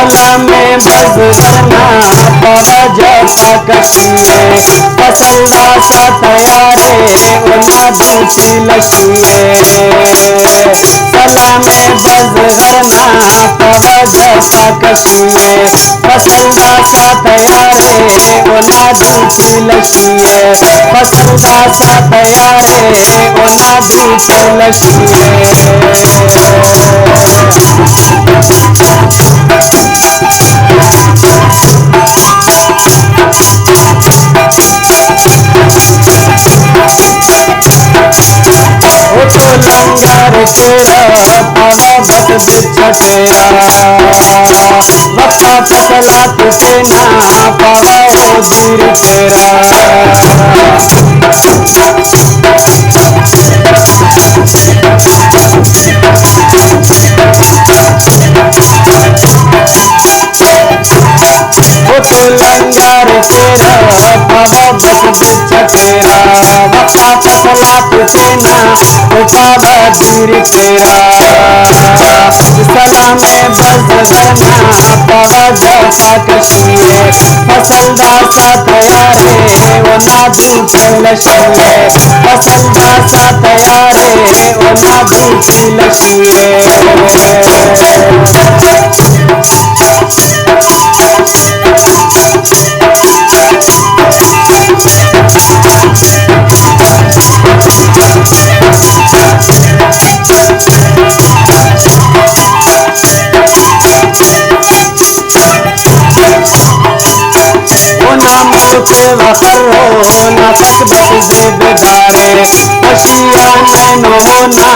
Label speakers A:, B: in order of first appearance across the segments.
A: सला में बज करना पवज पाकशिए पसंदा सा तैयारे ओना दूची लशिए सला में बज करना पवज पाकशिए पसंदा सा तैयारे ओना दूची लशिए पसंदा सा तैयारे ओना दूची लशिए लंगर तेरा पवा बस बिछटेरा वक्ता फसला तुझे ना पवा हो दूर तेरा तो लंगर तेरा पवा बस बिछटेरा वक्ता फसला तुझे ना पावा दूर तेरा सला में बज करना पवज पाकशिए पसंदा सा तैयारे ओना दूची लशिए पसंदा सा तैयारे ओना दूची लशिए मोते वकर हो नफस बस दे बेदारे खुशियां नैनो ना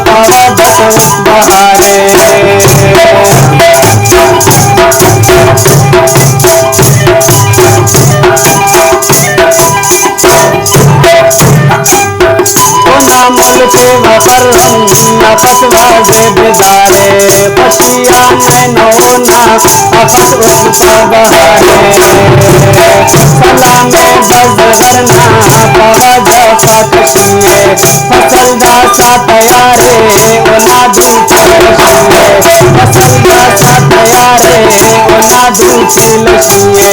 A: पावा बस बहारे मुलके वकर नफस वाजे बेदारे खुशियां नैनो ना नफस उस बहारे सला में बज करना पवज पाकशिए पसंदा सा तैयारे ओना दूची लशिए पसंदा सा तैयारे ओना दूची लशिए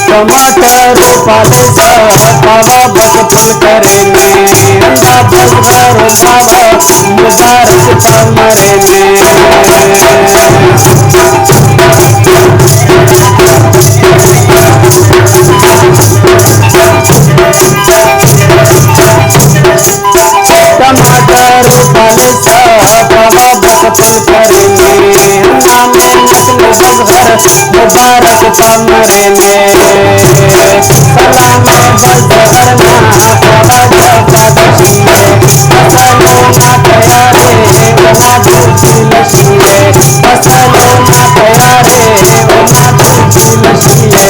A: टमाटर पाले सा पावा बस फल करे में अंडा बलगर पावा मुबारक कमरे में टमाटर पाले सा पावा बस फल करे में अंडा में नस्ल बलगर मुबारक कमरे में सला में बज करना पवज पाकशिए फसलो ना तैयारे ओना दूची लशिए फसलो ना तैयारे ओना दूची लशिए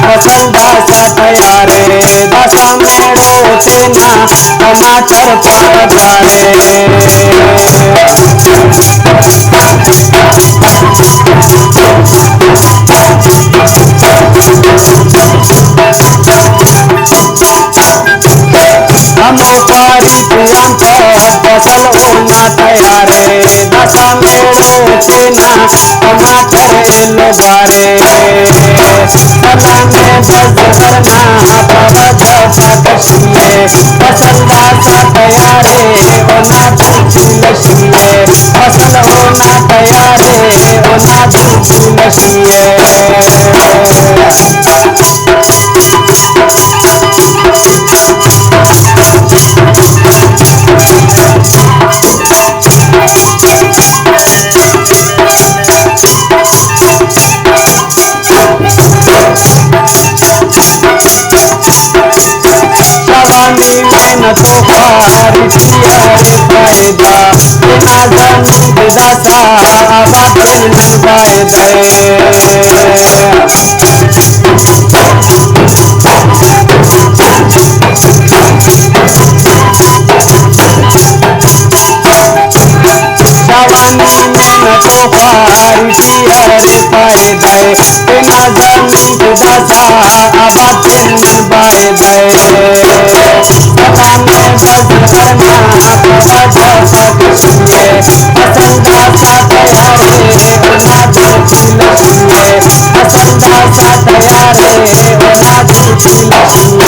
A: पसंदा सा तैयारे दशा में रोते ना टमाटर पकारे हम पारी प्रियंक फसल होना तैयारे दशा में रोते ना टमाटर लोगारे सला में बज करना पवज पाकशिए पसंदा सा तैयारे ओना दूची लशिए फसल होना तैयारे ओना दूची लशिए जवानी में न तो पारी किया रे फायदा बिना जमीन दासा आबाद न जवानी में न तो पारी किया रे फायदा बिना जमीन दासा आबाद न सदा में बस करना पवजा सकुए पसंदा सा तैयारे ओना दिल लगे पसंदा सा तैयारे ओना दिल लगे